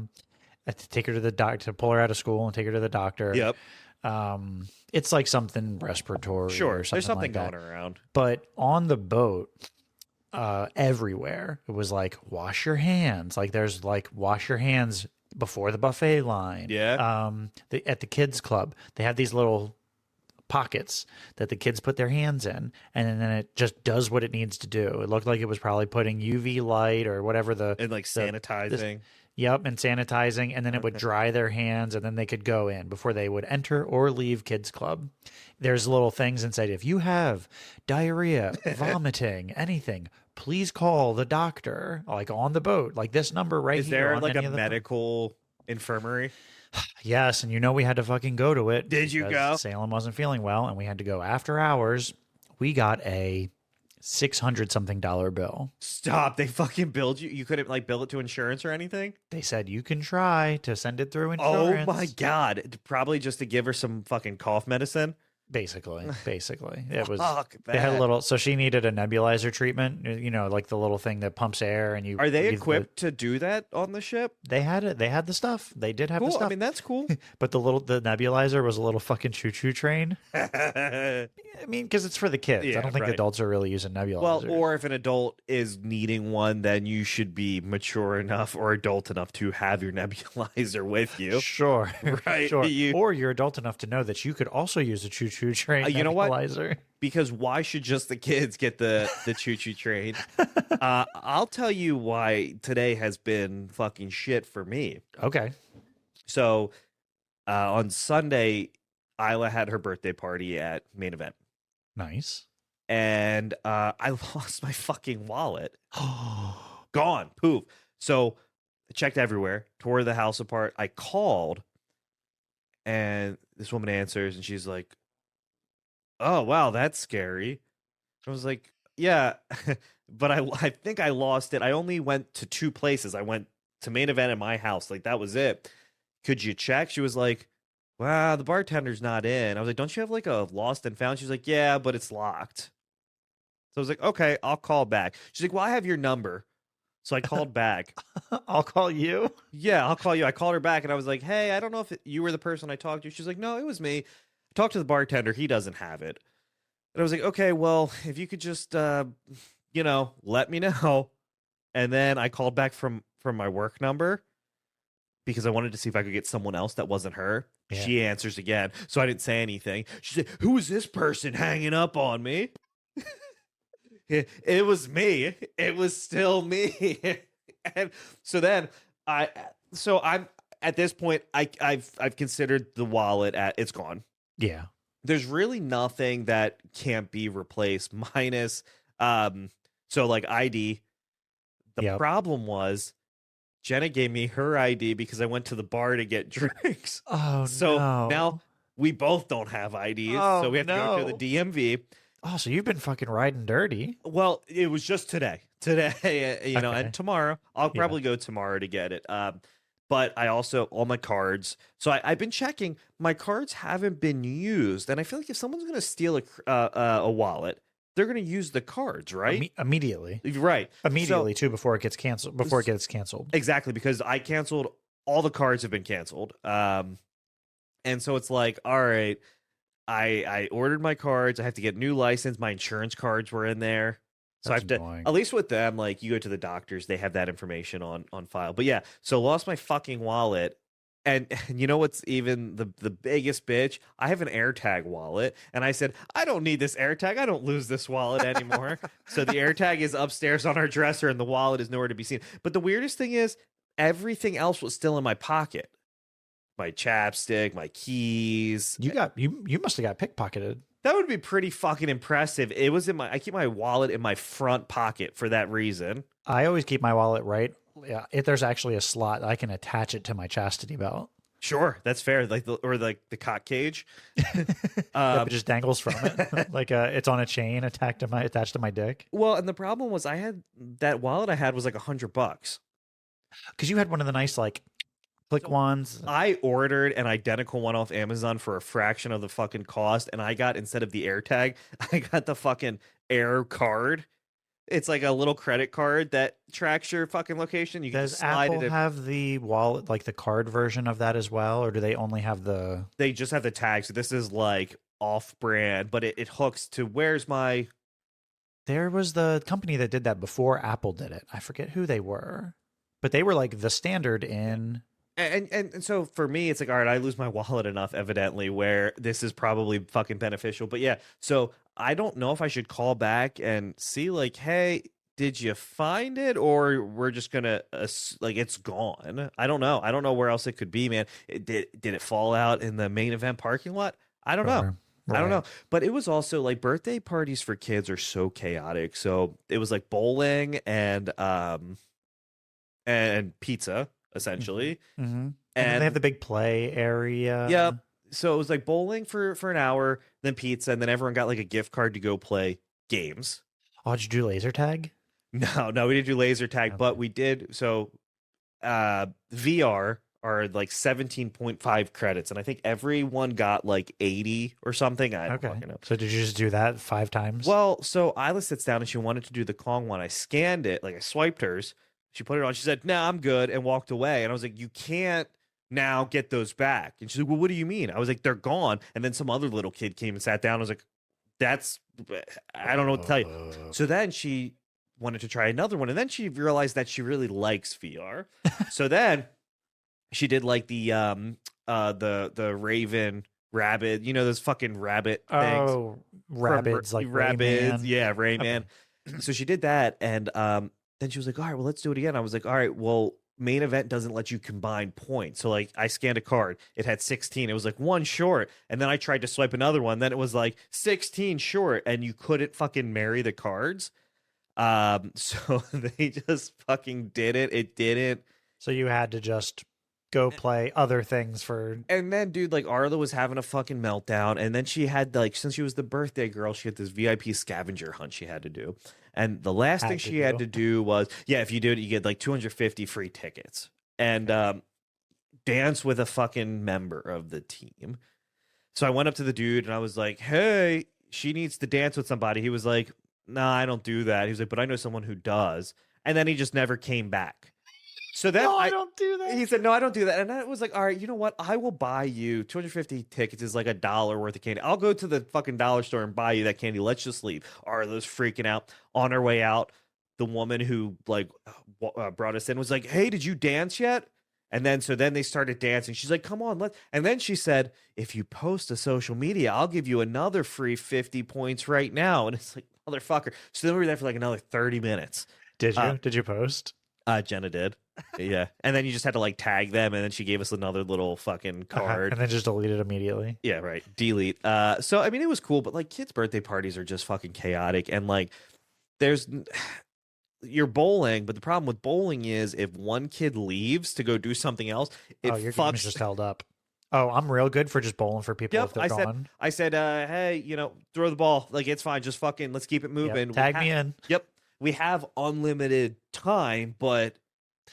had to take her to the doctor, to pull her out of school and take her to the doctor. Yep. It's like something respiratory. Sure. Or something There's something like going around. But on the boat, everywhere, it was like, wash your hands. Like there's like, wash your hands before the buffet line. Yeah. At the kids club, they have these little pockets that the kids put their hands in, and then it just does what it needs to do. It looked like it was probably putting UV light or whatever and like sanitizing. Yep, and sanitizing, and then it would dry their hands, and then they could go in before they would enter or leave kids club. There's little things inside. If you have diarrhea, vomiting, anything, please call the doctor. Like on the boat, like this number right Is here. there like a medical infirmary? Yes, and you know we had to fucking go to it. Did you go? Salem wasn't feeling well, and we had to go after hours. We got a $600-something bill. Stop! They fucking billed you. You couldn't like bill it to insurance or anything. They said you can try to send it through insurance. Oh my god! Probably just to give her some fucking cough medicine. Basically, it was. They had a little. So she needed a nebulizer treatment. You know, like the little thing that pumps air, and you. Are they equipped to do that on the ship? They had it. They had the stuff. They did have the stuff. I mean, that's cool. But the nebulizer was a little fucking choo-choo train. I mean, because it's for the kids. Yeah, I don't think adults are really using nebulizers. Well, or if an adult is needing one, then you should be mature enough or adult enough to have your nebulizer with you. Sure, right? Sure. Or you're adult enough to know that you could also use a choo-choo train. You know what? Nebulizer. Because why should just the kids get the choo-choo train? I'll tell you why today has been fucking shit for me. Okay. So on Sunday, Isla had her birthday party at Main Event. Nice. And I lost my fucking wallet. Gone. Poof. So I checked everywhere, tore the house apart. I called And this woman answers, and she's like, "Oh wow, that's scary." I was like, "Yeah," but I think I lost it. I only went to two places. I went to main event at my house. Like that was it. Could you check? She was like, "Wow, the bartender's not in." I was like, "Don't you have like a lost and found?" She's like, "Yeah, but it's locked." So I was like, "Okay, I'll call back." She's like, "Well, I have your number." So I called back. I'll call you. Yeah, I'll call you. I called her back and I was like, "Hey, I don't know if you were the person I talked to." She's like, "No, it was me." I talked to the bartender. He doesn't have it. And I was like, "Okay, well, if you could just let me know." And then I called back from my work number because I wanted to see if I could get someone else that wasn't her. Yeah. She answers again. So I didn't say anything. She said, "Who is this person hanging up on me?" It was me. It was still me. And so then I'm at this point I've considered the wallet it's gone. Yeah. There's really nothing that can't be replaced minus so like ID. The problem was Jenna gave me her ID because I went to the bar to get drinks. Oh, so no. now we both don't have IDs. Oh, so we have to go to the DMV. Oh, so you've been fucking riding dirty. Well, it was just today, Okay. and tomorrow. I'll probably go tomorrow to get it. But I also, all my cards. So I've been checking. My cards haven't been used. And I feel like if someone's going to steal a wallet, they're going to use the cards, right? Immediately. Right. Immediately, too, before it gets canceled. Before it gets canceled. Exactly, because I canceled. All the cards have been canceled. And so it's like, all right. I ordered my cards. I have to get new license. My insurance cards were in there. So I have to, at least with them, like you go to the doctors, they have that information on file. But yeah, so lost my fucking wallet. And you know what's even the biggest bitch? I have an AirTag wallet. And I said, I don't need this AirTag. I don't lose this wallet anymore. So the AirTag is upstairs on our dresser and the wallet is nowhere to be seen. But the weirdest thing is everything else was still in my pocket. My chapstick, my keys. You must have got pickpocketed. That would be pretty fucking impressive. It was I keep my wallet in my front pocket for that reason. I always keep my wallet right. Yeah, if there's actually a slot, I can attach it to my chastity belt. Sure, that's fair. Like the cock cage. It just dangles from it, like it's on a chain attached to my dick. Well, and the problem was that wallet I had was like $100. Because you had one of the nice like click ones. I ordered an identical one off Amazon for a fraction of the fucking cost, and I got, instead of the AirTag, I got the fucking Air card. It's like a little credit card that tracks your fucking location. You can Does just slide Apple it in. have the wallet, like the card version of that as well, or do they only have the? They just have the tag. So this is like off-brand, but it hooks to where's my. There was the company that did that before Apple did it. I forget who they were, but they were like the standard in. And so for me, it's like, all right, I lose my wallet enough, evidently, where this is probably fucking beneficial. But yeah, so I don't know if I should call back and see, like, hey, did you find it? Or we're just going to, like, it's gone. I don't know. I don't know where else it could be, man. Did it fall out in the main event parking lot? I don't know. Right. I don't know. But it was also like birthday parties for kids are so chaotic. So it was like bowling and pizza. Essentially, and they have the big play area. Yeah, so it was like bowling for an hour, then pizza, and then everyone got like a gift card to go play games. Oh, did you do laser tag? No, we didn't do laser tag, but we did. So, VR are like 17.5 credits, and I think everyone got like 80 or something. I don't fucking know. So did you just do that 5 times? Well, so Isla sits down and she wanted to do the Kong one. I scanned it, like I swiped hers. She put it on. She said, "No, I'm good," and walked away. And I was like, "You can't now get those back." And she's like, "Well, what do you mean?" I was like, "They're gone." And then some other little kid came and sat down. I was like, I don't know what to tell you. So then she wanted to try another one. And then she realized that she really likes VR. So then she did like the Raven rabbit, those fucking rabbit things. Oh, rabbits, like rabbits. Rayman. Yeah, Rayman. Okay. So she did that. And then she was like, all right, well, let's do it again. I was like, all right, well, main event doesn't let you combine points. So like I scanned a card. It had 16. It was like 1 short. And then I tried to swipe another one. Then it was like 16 short. And you couldn't fucking marry the cards. So they just fucking did it. It didn't. So you had to just go play other things for. And then, dude, like Arla was having a fucking meltdown, and then she had like, since she was the birthday girl, she had this VIP scavenger hunt she had to do, and the last thing she had to do was, yeah, if you do it, you get like 250 free tickets and dance with a fucking member of the team. So I went up to the dude and I was like, "Hey, she needs to dance with somebody." He was like, "Nah, I don't do that." He was like, "But I know someone who does," and then he just never came back. So then I don't do that. He said, "No, I don't do that." And I was like, "All right, you know what? I will buy you 250 tickets is like $1 worth of candy. I'll go to the fucking dollar store and buy you that candy. Let's just leave." Arlo's freaking out. On her way out, the woman who like brought us in was like, "Hey, did you dance yet?" And then so then they started dancing. She's like, "Come on, let's." And then she said, "If you post to social media, I'll give you another free 50 points right now." And it's like, motherfucker. So then we were there for like another 30 minutes. Did you? Did you post? Jenna did. Yeah. And then you just had to like tag them, and then she gave us another little fucking card. And then just delete it immediately. Yeah, right. Delete. So I mean it was cool, but like kids' birthday parties are just fucking chaotic. And like you're bowling, but the problem with bowling is if one kid leaves to go do something else, your game is just held up. Oh, I'm real good for just bowling for people if they're gone. I said, hey, throw the ball. Like, it's fine. Just fucking, let's keep it moving. Yep. Tag me in. Yep. We have unlimited time, but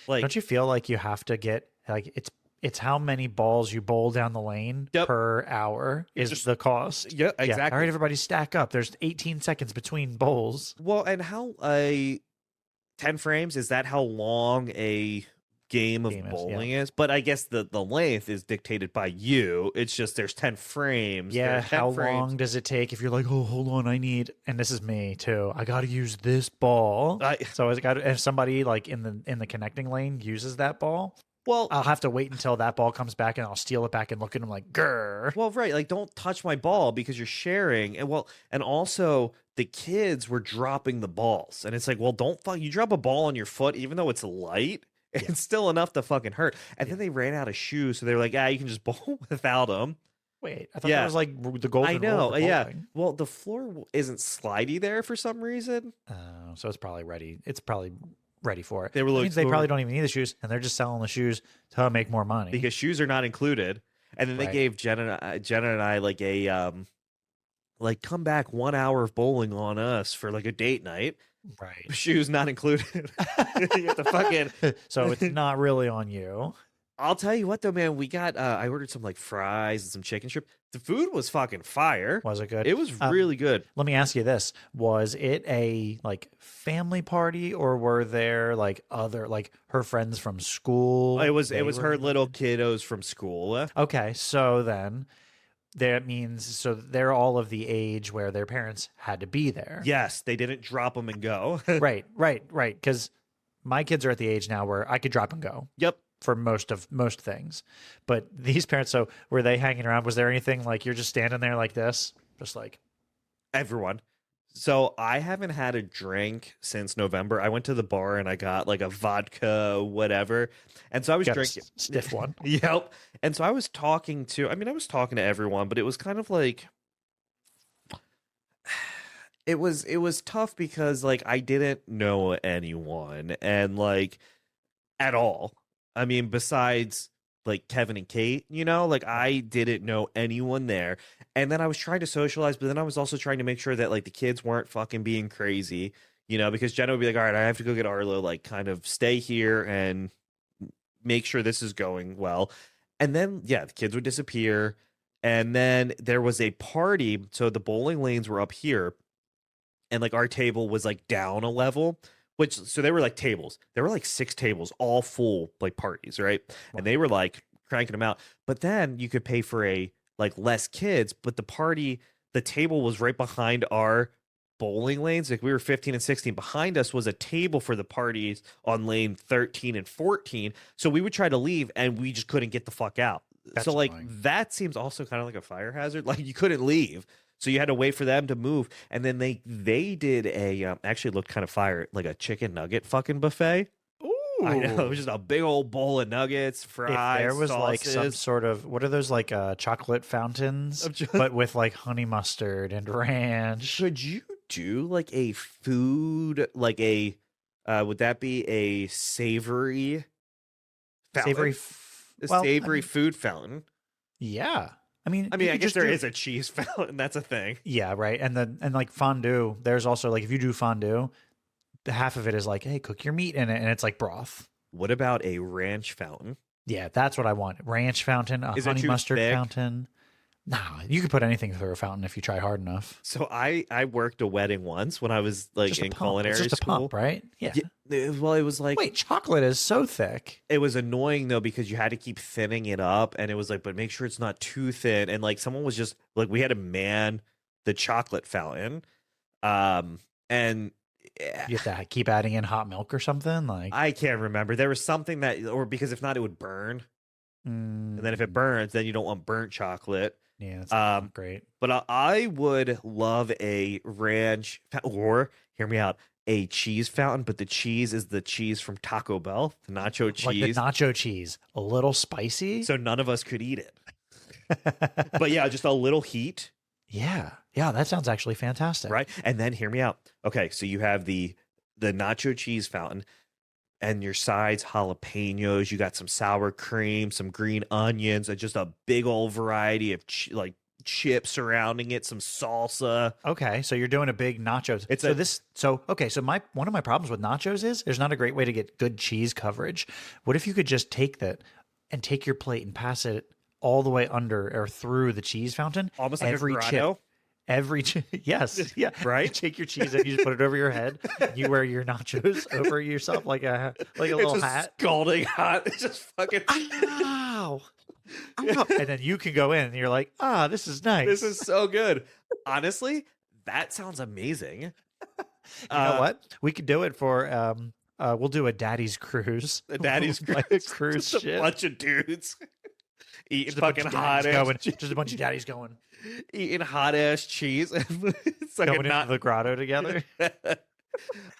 like, don't you feel like you have to get like it's how many balls you bowl down the lane per hour is the cost. Yeah, exactly. Yeah. All right, everybody stack up. There's 18 seconds between bowls. Well, and how 10 frames, is that how long a game of bowling is? But I guess the length is dictated by you. It's just there's 10 frames. Yeah, 10 how frames. long does it take if you're like, oh, hold on, and this is me too. I got to use this ball. So if somebody like in the connecting lane uses that ball, well, I'll have to wait until that ball comes back and I'll steal it back and look at them like, grr. Well, right, like don't touch my ball because you're sharing, and also the kids were dropping the balls, and it's like, well, you drop a ball on your foot, even though it's light. It's still enough to fucking hurt. And then they ran out of shoes, so they were like, you can just bowl without them. Wait, I thought that was like the golden rule. Yeah. Well, the floor isn't slidey there for some reason. So it's probably ready. It's probably ready for it. They probably don't even need the shoes, and they're just selling the shoes to make more money. Because shoes are not included. And then they gave Jenna and I like a come back 1 hour of bowling on us for like a date night. Right. Shoes not included. You have to fucking. So it's not really on you. I'll tell you what though, man. We got I ordered some like fries and some chicken strip. The food was fucking fire. Was it good? It was really good. Let me ask you this: was it a like family party, or were there like other like her friends from school? It was her little kiddos from school. Okay, so then that means they're all of the age where their parents had to be there. Yes, they didn't drop them and go. Right. Because my kids are at the age now where I could drop and go. Yep. For most things, but these parents. So were they hanging around? Was there anything like you're just standing there like this, just like everyone? So I haven't had a drink since November. I went to the bar and I got like a vodka, whatever. And so I was drinking stiff one. Yep. And so I was talking to everyone, but it was kind of like, it was tough because like I didn't know anyone and like at all. I mean, besides like Kevin and Kate, like I didn't know anyone there. And then I was trying to socialize, but then I was also trying to make sure that like the kids weren't fucking being crazy, because Jenna would be like, all right, I have to go get Arlo, like kind of stay here and make sure this is going well. And then, the kids would disappear. And then there was a party. So the bowling lanes were up here and like our table was like down a level. So they were like tables. There were like 6 tables, all full like parties, right? Wow. And they were like cranking them out. But then you could pay for a like less kids, but the table was right behind our bowling lanes. Like we were 15 and 16. Behind us was a table for the parties on lane 13 and 14. So we would try to leave and we just couldn't get the fuck out. That's so like annoying. That seems also kind of like a fire hazard. Like you couldn't leave. So you had to wait for them to move. And then they did actually looked kind of fire, like a chicken nugget fucking buffet. Ooh. I know. It was just a big old bowl of nuggets, fries, if there was sauces. Like some sort of, what are those like chocolate fountains, but with like honey mustard and ranch. Could you do like a food, like would that be a savory fountain? a Well, savory food fountain. Yeah. I mean, I guess there is a cheese fountain. That's a thing. Yeah, right. And like fondue, there's also like if you do fondue, half of it is like, hey, cook your meat in it, and it's like broth. What about a ranch fountain? Yeah, that's what I want. Ranch fountain, a Is it honey too mustard thick? fountain. Nah, you could put anything through a fountain if you try hard enough. So I worked a wedding once when I was like Just a in pump. culinary It's just a school. pump, right? Yeah. Well, it was like Wait, chocolate is so thick. it was annoying though because you had to keep thinning it up, and it was like, but make sure it's not too thin. And like someone was just like, we had to man the chocolate fountain, and You have to keep adding in hot milk or something. Like I can't remember. There was something that, or because if not, it would burn. And then if it burns, then you don't want burnt chocolate. Yeah, that's not great. But I would love a ranch, or hear me out, a cheese fountain. But the cheese is the cheese from Taco Bell, the nacho cheese. Like the nacho cheese, a little spicy. So none of us could eat it. But yeah, just a little heat. Yeah, that sounds actually fantastic. Right. And then hear me out. Okay, so you have the nacho cheese fountain. And your sides, jalapenos. You got some sour cream, some green onions, and just a big old variety of like chips surrounding it, some salsa. Okay, so you're doing a big nachos. So one of my problems with nachos is there's not a great way to get good cheese coverage. What if you could just take that and take your plate and pass it all the way under or through the cheese fountain? Almost like a grotto. Yes, yeah, right. You take your cheese and you just put it over your head. You wear your nachos over yourself like a little hat. Scalding hot. It's just fucking. Ow. And then you can go in and you're like, this is nice. This is so good. Honestly, that sounds amazing. You know what? We could do it for. We'll do a Daddies cruise. A Daddies cruise. Like a cruise just ship. A bunch of dudes eating Just fucking hot ass. Just a bunch of daddies going. Eating hot ass cheese. It's like going into the grotto together.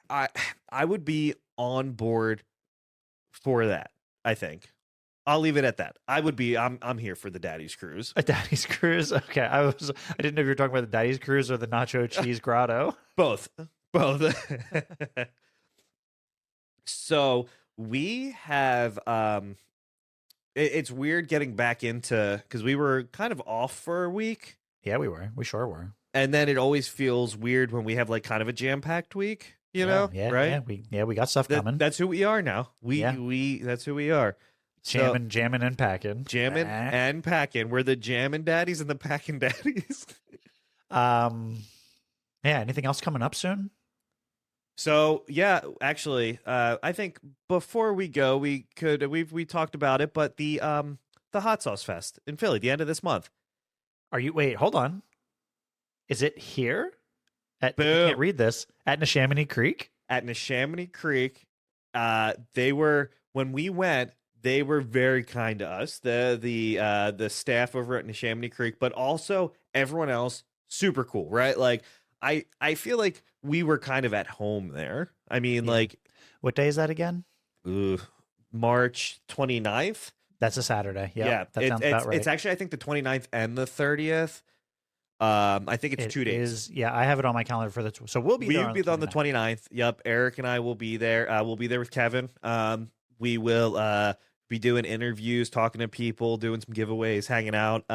I would be on board for that. I think I'll leave it at that. I'm here for the Daddies cruise. A Daddies cruise. Okay, I didn't know if you were talking about the Daddies cruise or the nacho cheese grotto. Both. So we have it's weird getting back into, because we were kind of off for a week. Yeah, we were. We sure were. And then it always feels weird when we have like kind of a jam-packed week, know? Yeah, right? Yeah, we got stuff coming. That's who we are now. We that's who we are. Jamming and packing. Jamming and packing. We're the jamming daddies and the packing daddies. Yeah, anything else coming up soon? So yeah, actually, I think before we go, we talked about it, but the Hot Sauce Fest in Philly, the end of this month. Wait, hold on. Is it here? I can't read this. At Neshaminy Creek? At Neshaminy Creek. When we went, they were very kind to us. The staff over at Neshaminy Creek, but also everyone else, super cool, right? Like I feel like we were kind of at home there. I mean, like, what day is that again? March 29th. That's a Saturday. Yeah, that sounds about right. It's actually, I think, the 29th and the 30th. I think it's 2 days. I have it on my calendar for so we'll be there. We'll be on the 29th. Yep, Eric and I will be there. We'll be there with Kevin. We will be doing interviews, talking to people, doing some giveaways, hanging out.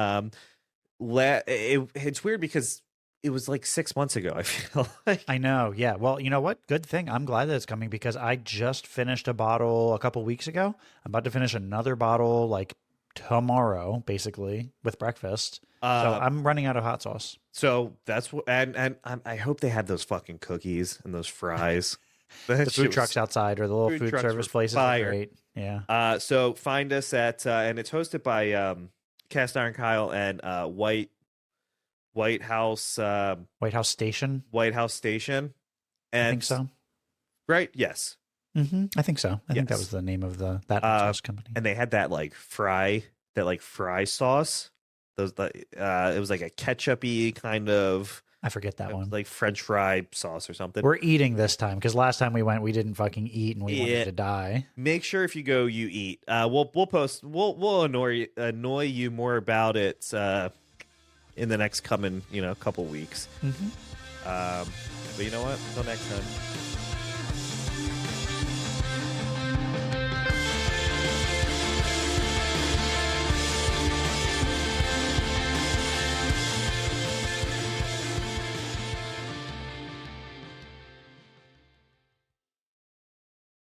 It's weird because it was like 6 months ago, I feel like. I know. Yeah. Well, you know what? Good thing. I'm glad that it's coming because I just finished a bottle a couple weeks ago. I'm about to finish another bottle like tomorrow, basically, with breakfast. So I'm running out of hot sauce. So that's what, and I hope they had those fucking cookies and those fries. The food trucks outside or the little food service places are great. Yeah. So find us at, and it's hosted by Cast Iron Kyle and White House Station. White House Station. And I think so. Right? Yes. Mm-hmm. I think so. I think that was the name of that sauce company. And they had that fry sauce. It was like a ketchup-y kind of. I forget that one. Like French fry sauce or something. We're eating this time because last time we went, we didn't fucking eat and we wanted to die. Make sure if you go, you eat. We'll post. We'll annoy you more about it in the next coming couple weeks. Mm-hmm. But you know what? Until next time.